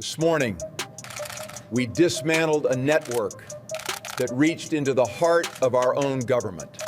This morning, we dismantled a network that reached into the heart of our own government.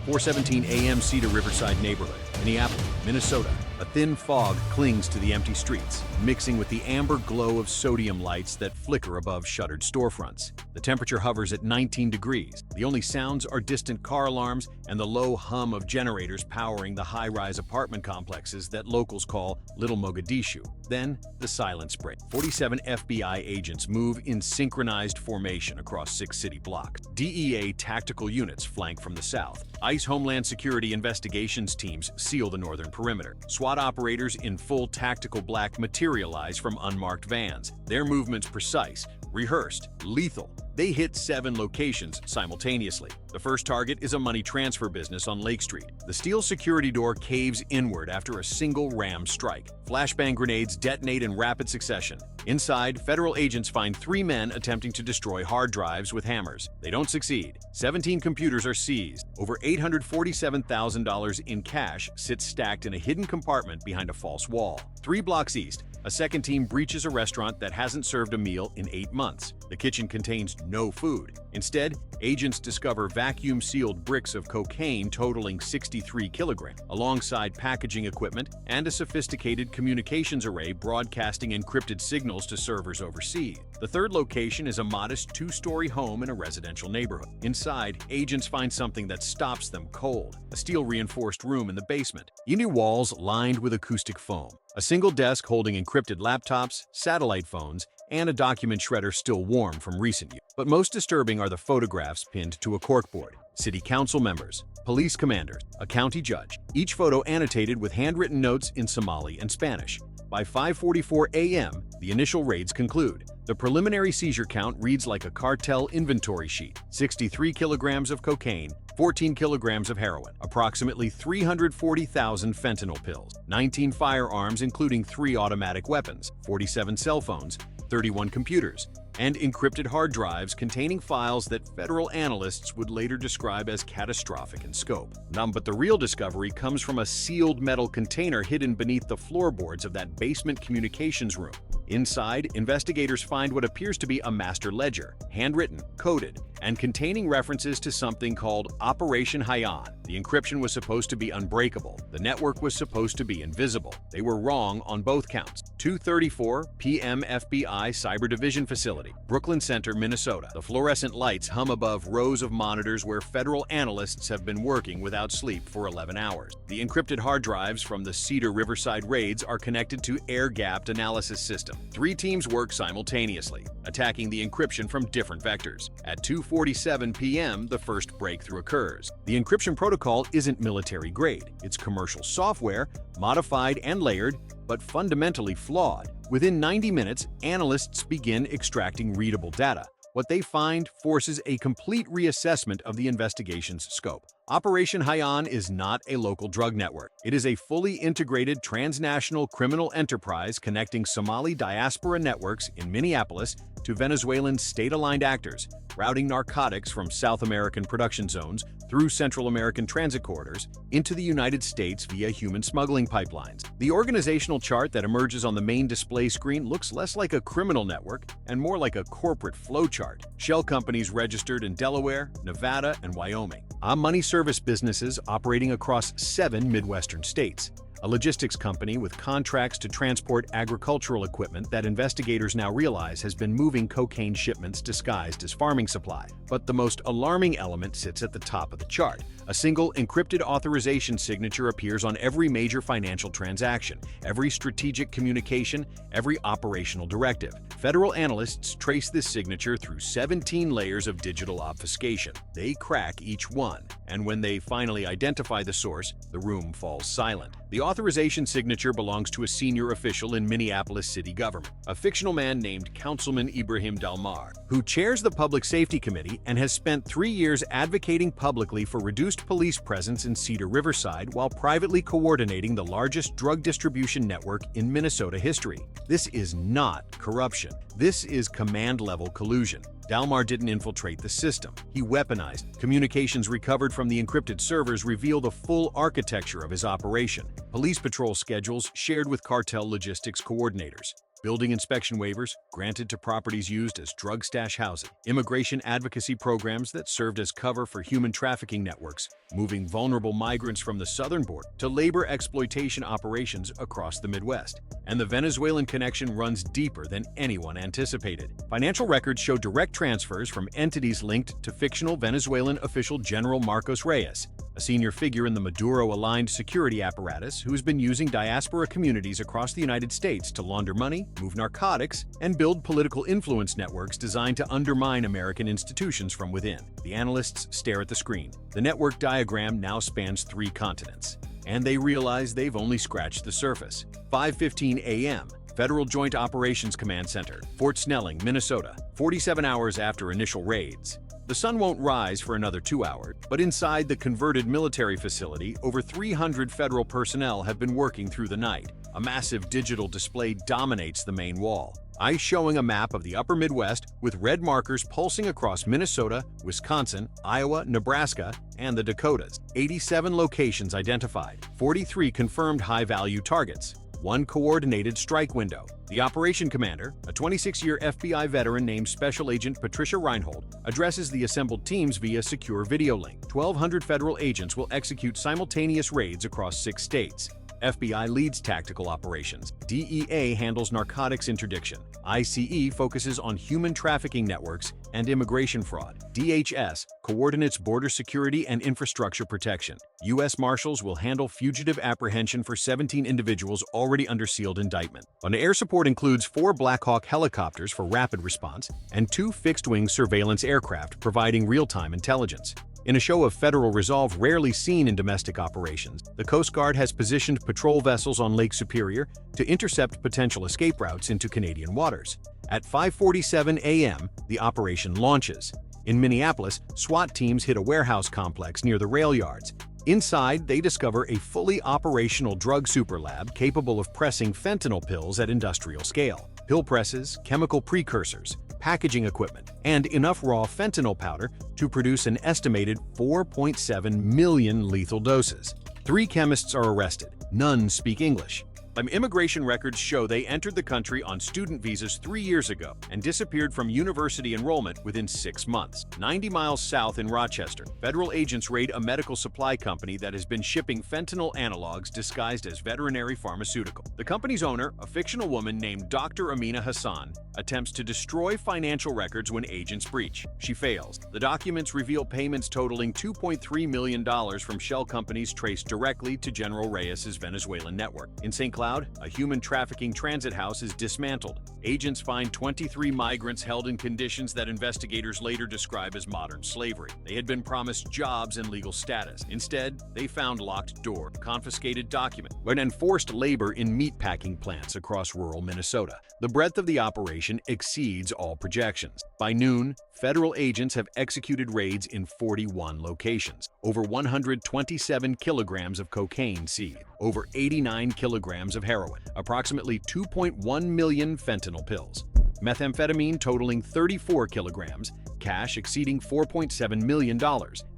4:17 a.m. Cedar-Riverside neighborhood, Minneapolis, Minnesota. A thin fog clings to the empty streets, mixing with the amber glow of sodium lights that flicker above shuttered storefronts. The temperature hovers at 19 degrees. The only sounds are distant car alarms and the low hum of generators powering the high-rise apartment complexes that locals call Little Mogadishu. Then, the silence breaks. 47 FBI agents move in synchronized formation across 6 city blocks. DEA tactical units flank from the south. ICE Homeland Security investigations teams seal the northern perimeter. SWAT operators in full tactical black materialize from unmarked vans. Their movements precise, rehearsed, lethal. They hit 7 locations simultaneously. The first target is a money transfer business on Lake Street. The steel security door caves inward after a single ram strike. Flashbang grenades detonate in rapid succession. Inside, federal agents find 3 men attempting to destroy hard drives with hammers. They don't succeed. 17 computers are seized. Over $847,000 in cash sits stacked in a hidden compartment behind a false wall. 3 blocks east, a second team breaches a restaurant that hasn't served a meal in 8 months. The kitchen contains no food. Instead, agents discover vacuum-sealed bricks of cocaine totaling 63 kilograms, alongside packaging equipment and a sophisticated communications array broadcasting encrypted signals to servers overseas. The third location is a modest 2-story home in a residential neighborhood. Inside, agents find something that stops them cold: a steel-reinforced room in the basement. Inner walls lined with acoustic foam. A single desk holding encrypted laptops, satellite phones, and a document shredder still warm from recent use. But most disturbing are the photographs pinned to a corkboard. City council members, police commanders, a county judge, each photo annotated with handwritten notes in Somali and Spanish. By 5:44 a.m., the initial raids conclude. The preliminary seizure count reads like a cartel inventory sheet: 63 kilograms of cocaine, 14 kilograms of heroin, approximately 340,000 fentanyl pills, 19 firearms including 3 automatic weapons, 47 cell phones, 31 computers, and encrypted hard drives containing files that federal analysts would later describe as catastrophic in scope. But the real discovery comes from a sealed metal container hidden beneath the floorboards of that basement communications room. Inside, investigators find what appears to be a master ledger, handwritten, coded, and containing references to something called Operation Hayaan. The encryption was supposed to be unbreakable. The network was supposed to be invisible. They were wrong on both counts. 2:34 p.m. FBI Cyber Division Facility, Brooklyn Center, Minnesota. The fluorescent lights hum above rows of monitors where federal analysts have been working without sleep for 11 hours. The encrypted hard drives from the Cedar-Riverside raids are connected to air-gapped analysis system. 3 teams work simultaneously, attacking the encryption from different vectors. At 2:47 p.m., the first breakthrough occurs. The encryption protocol isn't military grade. It's commercial software, modified and layered, but fundamentally flawed. Within 90 minutes, analysts begin extracting readable data. What they find forces a complete reassessment of the investigation's scope. Operation Hayaan is not a local drug network. It is a fully integrated transnational criminal enterprise connecting Somali diaspora networks in Minneapolis to Venezuelan state-aligned actors, routing narcotics from South American production zones through Central American transit corridors into the United States via human smuggling pipelines. The organizational chart that emerges on the main display screen looks less like a criminal network and more like a corporate flowchart. Shell companies registered in Delaware, Nevada, and Wyoming. Money service businesses operating across 7 Midwestern states. A logistics company with contracts to transport agricultural equipment that investigators now realize has been moving cocaine shipments disguised as farming supply. But the most alarming element sits at the top of the chart. A single encrypted authorization signature appears on every major financial transaction, every strategic communication, every operational directive. Federal analysts trace this signature through 17 layers of digital obfuscation. They crack each one, and when they finally identify the source, the room falls silent. The authorization signature belongs to a senior official in Minneapolis city government, a fictional man named Councilman Ibrahim Dalmar, who chairs the Public Safety Committee and has spent 3 years advocating publicly for reduced police presence in Cedar-Riverside while privately coordinating the largest drug distribution network in Minnesota history. This is not corruption. This is command-level collusion. Dalmar didn't infiltrate the system. He weaponized. Communications recovered from the encrypted servers reveal the full architecture of his operation. Police patrol schedules shared with cartel logistics coordinators. building inspection waivers granted to properties used as drug stash housing, immigration advocacy programs that served as cover for human trafficking networks, moving vulnerable migrants from the southern border to labor exploitation operations across the Midwest. And the Venezuelan connection runs deeper than anyone anticipated. Financial records show direct transfers from entities linked to fictional Venezuelan official General Marcos Reyes, a senior figure in the Maduro-aligned security apparatus who has been using diaspora communities across the United States to launder money, move narcotics, and build political influence networks designed to undermine American institutions from within. The analysts stare at the screen. The network diagram now spans 3 continents, and they realize they've only scratched the surface. 5:15 a.m. Federal Joint Operations Command Center, Fort Snelling, Minnesota, 47 hours after initial raids. The sun won't rise for another 2 hours, but inside the converted military facility, over 300 federal personnel have been working through the night. A massive digital display dominates the main wall, eyes showing a map of the upper Midwest with red markers pulsing across Minnesota, Wisconsin, Iowa, Nebraska, and the Dakotas. 87 locations identified, 43 confirmed high-value targets, 1 coordinated strike window. The operation commander, a 26-year FBI veteran named Special Agent Patricia Reinhold, addresses the assembled teams via secure video link. 1,200 federal agents will execute simultaneous raids across 6 states. FBI leads tactical operations. DEA handles narcotics interdiction. ICE focuses on human trafficking networks and immigration fraud. DHS coordinates border security and infrastructure protection. U.S. Marshals will handle fugitive apprehension for 17 individuals already under sealed indictment. On air support includes 4 Black Hawk helicopters for rapid response and 2 fixed-wing surveillance aircraft providing real-time intelligence. In a show of federal resolve rarely seen in domestic operations, the Coast Guard has positioned patrol vessels on Lake Superior to intercept potential escape routes into Canadian waters. At 5:47 a.m., the operation launches. In Minneapolis, SWAT teams hit a warehouse complex near the rail yards. Inside, they discover a fully operational drug superlab capable of pressing fentanyl pills at industrial scale. Pill presses, chemical precursors, packaging equipment, and enough raw fentanyl powder to produce an estimated 4.7 million lethal doses. 3 chemists are arrested. None speak English. Immigration records show they entered the country on student visas 3 years ago and disappeared from university enrollment within 6 months. 90 miles south in Rochester, federal agents raid a medical supply company that has been shipping fentanyl analogs disguised as veterinary pharmaceutical. The company's owner, a fictional woman named Dr. Amina Hassan, attempts to destroy financial records when agents breach. She fails. The documents reveal payments totaling $2.3 million from shell companies traced directly to General Reyes's Venezuelan network. In St. Cloud, a human trafficking transit house is dismantled. Agents find 23 migrants held in conditions that investigators later describe as modern slavery. They had been promised jobs and legal status. Instead, they found locked door, confiscated documents, and forced labor in meatpacking plants across rural Minnesota. The breadth of the operation exceeds all projections. By noon, federal agents have executed raids in 41 locations. Over 127 kilograms of cocaine seized, over 89 kilograms of heroin, approximately 2.1 million fentanyl pills, methamphetamine totaling 34 kilograms, cash exceeding $4.7 million,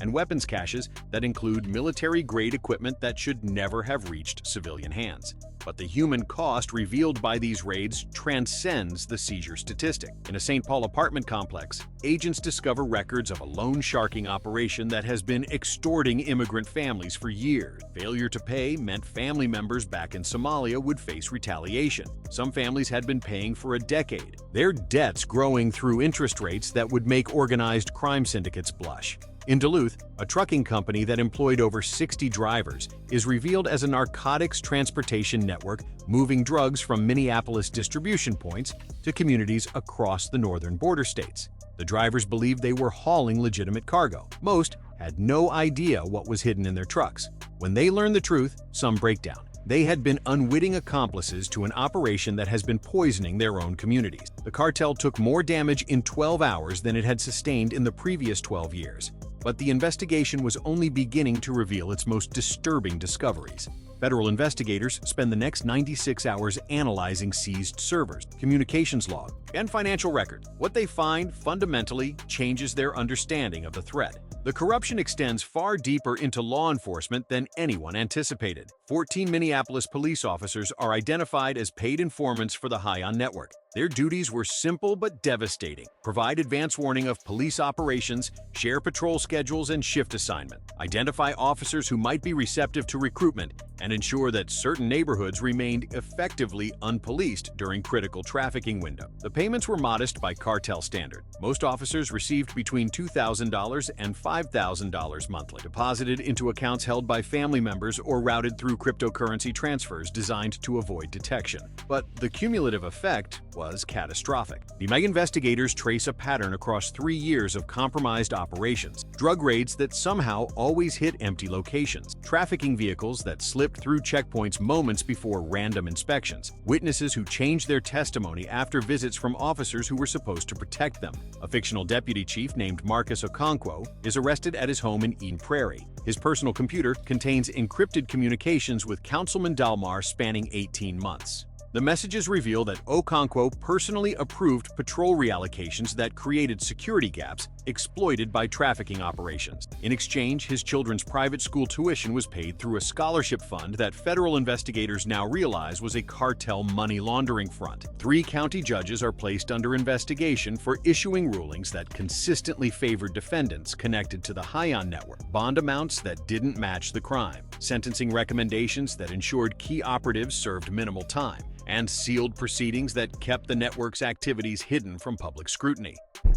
and weapons caches that include military-grade equipment that should never have reached civilian hands. But the human cost revealed by these raids transcends the seizure statistic. In a St. Paul apartment complex, agents discover records of a loan sharking operation that has been extorting immigrant families for years. Failure to pay meant family members back in Somalia would face retaliation. Some families had been paying for a decade, their debts growing through interest rates that would make organized crime syndicates blush. In Duluth, a trucking company that employed over 60 drivers is revealed as a narcotics transportation network moving drugs from Minneapolis distribution points to communities across the northern border states. The drivers believed they were hauling legitimate cargo. Most had no idea what was hidden in their trucks. When they learned the truth, some break down. They had been unwitting accomplices to an operation that has been poisoning their own communities. The cartel took more damage in 12 hours than it had sustained in the previous 12 years. But the investigation was only beginning to reveal its most disturbing discoveries. Federal investigators spend the next 96 hours analyzing seized servers, communications log, and financial records. What they find fundamentally changes their understanding of the threat. The corruption extends far deeper into law enforcement than anyone anticipated. 14 Minneapolis police officers are identified as paid informants for the Hayaan network. Their duties were simple but devastating: provide advance warning of police operations, share patrol schedules and shift assignment, identify officers who might be receptive to recruitment, and ensure that certain neighborhoods remained effectively unpoliced during critical trafficking window. The payments were modest by cartel standard. Most officers received between $2,000 and $5,000 monthly, deposited into accounts held by family members or routed through cryptocurrency transfers designed to avoid detection. But the cumulative effect was catastrophic. The mega investigators trace a pattern across 3 years of compromised operations: drug raids that somehow always hit empty locations, trafficking vehicles that slipped through checkpoints moments before random inspections, witnesses who changed their testimony after visits from officers who were supposed to protect them. A fictional deputy chief named Marcus Okonkwo is arrested at his home in Eden Prairie. His personal computer contains encrypted communications with Councilman Dalmar spanning 18 months. The messages reveal that Okonkwo personally approved patrol reallocations that created security gaps exploited by trafficking operations. In exchange, his children's private school tuition was paid through a scholarship fund that federal investigators now realize was a cartel money laundering front. 3 county judges are placed under investigation for issuing rulings that consistently favored defendants connected to the Hayaan network, bond amounts that didn't match the crime, sentencing recommendations that ensured key operatives served minimal time, and sealed proceedings that kept the network's activities hidden from public scrutiny.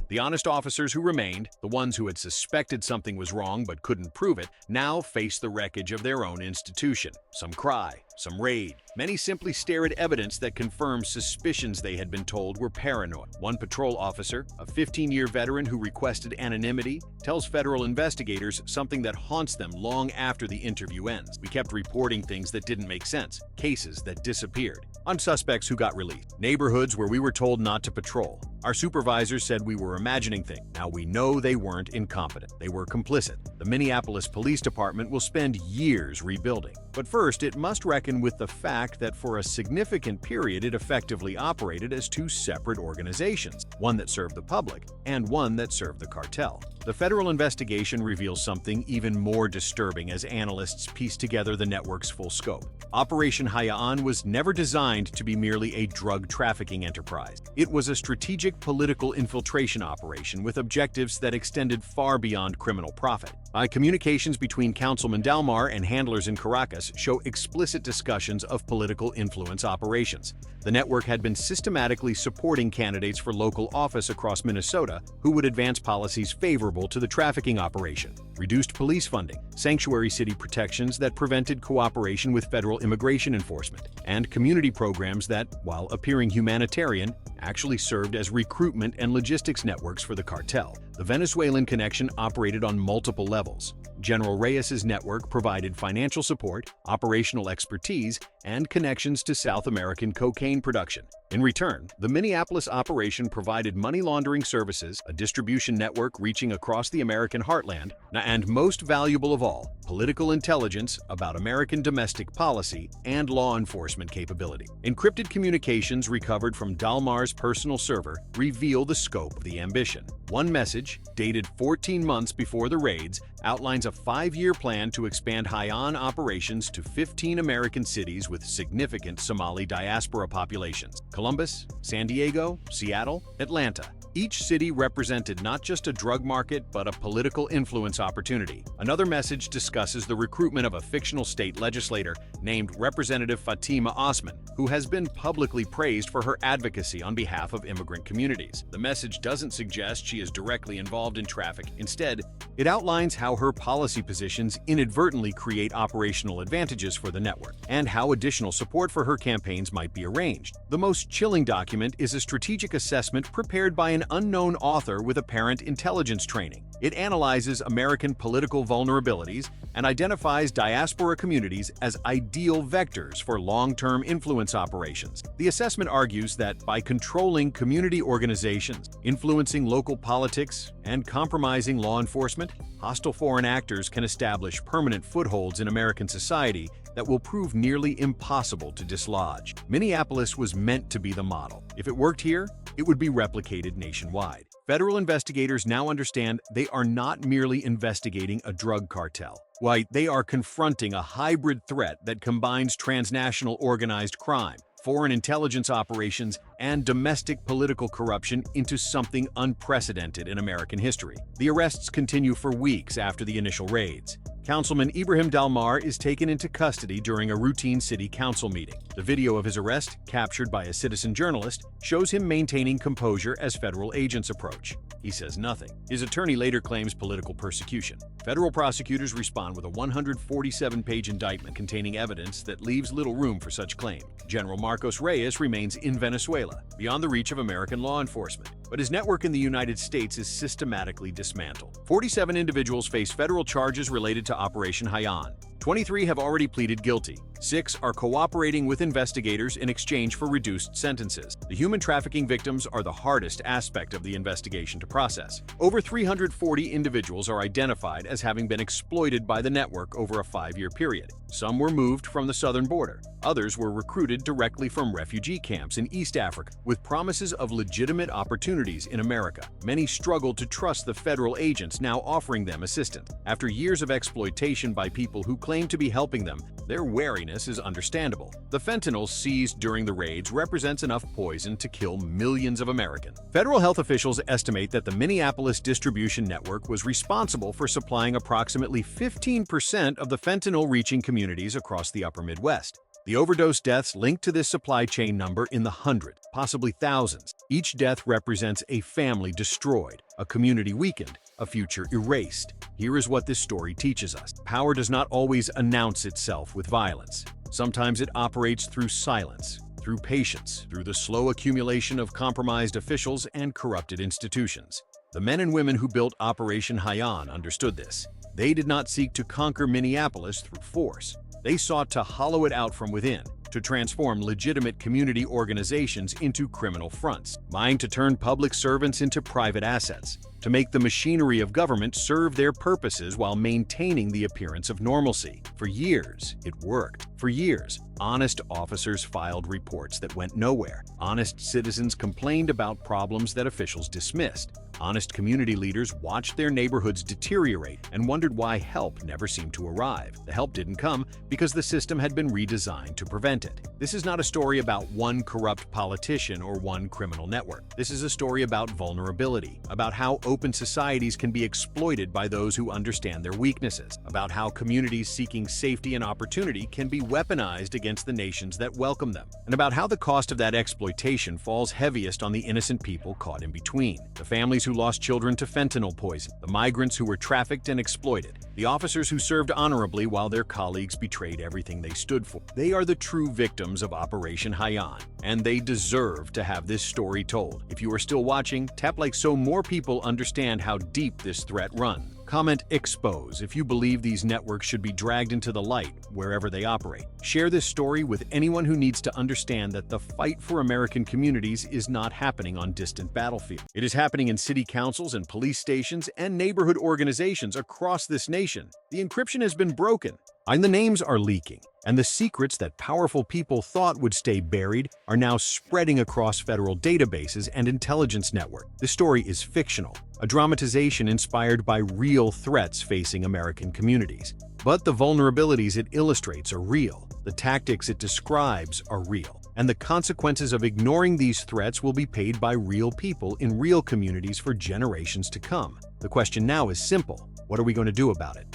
The honest officers who remained, the ones who had suspected something was wrong but couldn't prove it, now face the wreckage of their own institution. Some cry, some raid. Many simply stare at evidence that confirms suspicions they had been told were paranoid. One patrol officer, a 15-year veteran who requested anonymity, tells federal investigators something that haunts them long after the interview ends. "We kept reporting things that didn't make sense, cases that disappeared, on suspects who got released, neighborhoods where we were told not to patrol. Our supervisors said we were imagining things. Now we know they weren't incompetent. They were complicit. The Minneapolis Police Department will spend years rebuilding. But first, it must reckon with the fact that for a significant period it effectively operated as 2 separate organizations, one that served the public and one that served the cartel. The federal investigation reveals something even more disturbing as analysts piece together the network's full scope. Operation Hayaan was never designed to be merely a drug trafficking enterprise. It was a strategic political infiltration operation with objectives that extended far beyond criminal profit. Communications between Councilman Dalmar and handlers in Caracas show explicit discussions of political influence operations. The network had been systematically supporting candidates for local office across Minnesota who would advance policies favorable to the trafficking operation. Reduced police funding, sanctuary city protections that prevented cooperation with federal immigration enforcement, and community programs that, while appearing humanitarian, actually served as recruitment and logistics networks for the cartel. The Venezuelan connection operated on multiple levels. General Reyes's network provided financial support, operational expertise, and connections to South American cocaine production. In return, the Minneapolis operation provided money laundering services, a distribution network reaching across the American heartland, and most valuable of all, political intelligence about American domestic policy and law enforcement capability. Encrypted communications recovered from Dalmar's personal server reveal the scope of the ambition. One message, dated 14 months before the raids, outlines a 5-year plan to expand Hayaan operations to 15 American cities with significant Somali diaspora populations: Columbus, San Diego, Seattle, Atlanta. Each city represented not just a drug market, but a political influence opportunity. Another message discusses the recruitment of a fictional state legislator named Representative Fatima Osman, who has been publicly praised for her advocacy on behalf of immigrant communities. The message doesn't suggest she is directly involved in trafficking. Instead, it outlines how her policy positions inadvertently create operational advantages for the network, and how additional support for her campaigns might be arranged. The most chilling document is a strategic assessment prepared by an unknown author with apparent intelligence training. It analyzes American political vulnerabilities and identifies diaspora communities as ideal vectors for long-term influence operations. The assessment argues that by controlling community organizations, influencing local politics, and compromising law enforcement, hostile foreign actors can establish permanent footholds in American society that will prove nearly impossible to dislodge. Minneapolis was meant to be the model. If it worked here, it would be replicated nationwide. Federal investigators now understand they are not merely investigating a drug cartel. Why, they are confronting a hybrid threat that combines transnational organized crime, foreign intelligence operations, and domestic political corruption into something unprecedented in American history. The arrests continue for weeks after the initial raids. Councilman Ibrahim Dalmar is taken into custody during a routine city council meeting. The video of his arrest, captured by a citizen journalist, shows him maintaining composure as federal agents approach. He says nothing. His attorney later claims political persecution. Federal prosecutors respond with a 147-page indictment containing evidence that leaves little room for such claim. General Marcos Reyes remains in Venezuela, beyond the reach of American law enforcement, but his network in the United States is systematically dismantled. 47 individuals face federal charges related to Operation Hayaan. 23 have already pleaded guilty. 6 are cooperating with investigators in exchange for reduced sentences. The human trafficking victims are the hardest aspect of the investigation to process. Over 340 individuals are identified as having been exploited by the network over a 5-year period. Some were moved from the southern border. Others were recruited directly from refugee camps in East Africa with promises of legitimate opportunities in America. Many struggled to trust the federal agents now offering them assistance. After years of exploitation by people who claim to be helping them, their wariness is understandable. The fentanyl seized during the raids represents enough poison to kill millions of Americans. Federal health officials estimate that the Minneapolis distribution network was responsible for supplying approximately 15% of the fentanyl reaching communities across the upper Midwest. The overdose deaths linked to this supply chain number in the hundreds, possibly thousands. Each death represents a family destroyed, a community weakened, a future erased. Here is what this story teaches us. Power does not always announce itself with violence. Sometimes it operates through silence, through patience, through the slow accumulation of compromised officials and corrupted institutions. The men and women who built Operation Hayaan understood this. They did not seek to conquer Minneapolis through force. They sought to hollow it out from within, to transform legitimate community organizations into criminal fronts, vying to turn public servants into private assets, to make the machinery of government serve their purposes while maintaining the appearance of normalcy. For years, it worked. For years, honest officers filed reports that went nowhere. Honest citizens complained about problems that officials dismissed. Honest community leaders watched their neighborhoods deteriorate and wondered why help never seemed to arrive. The help didn't come because the system had been redesigned to prevent it. This is not a story about one corrupt politician or one criminal network. This is a story about vulnerability, about how open societies can be exploited by those who understand their weaknesses, about how communities seeking safety and opportunity can be weaponized against the nations that welcome them, and about how the cost of that exploitation falls heaviest on the innocent people caught in between. The families who lost children to fentanyl poison, the migrants who were trafficked and exploited, the officers who served honorably while their colleagues betrayed everything they stood for. They are the true victims of Operation Hayaan, and they deserve to have this story told. If you are still watching, tap like so more people understand how deep this threat runs. Comment expose if you believe these networks should be dragged into the light wherever they operate. Share this story with anyone who needs to understand that the fight for American communities is not happening on distant battlefields. It is happening in city councils and police stations and neighborhood organizations across this nation. The encryption has been broken, and the names are leaking. And the secrets that powerful people thought would stay buried are now spreading across federal databases and intelligence networks. This story is fictional, a dramatization inspired by real threats facing American communities. But the vulnerabilities it illustrates are real, the tactics it describes are real, and the consequences of ignoring these threats will be paid by real people in real communities for generations to come. The question now is simple: what are we going to do about it?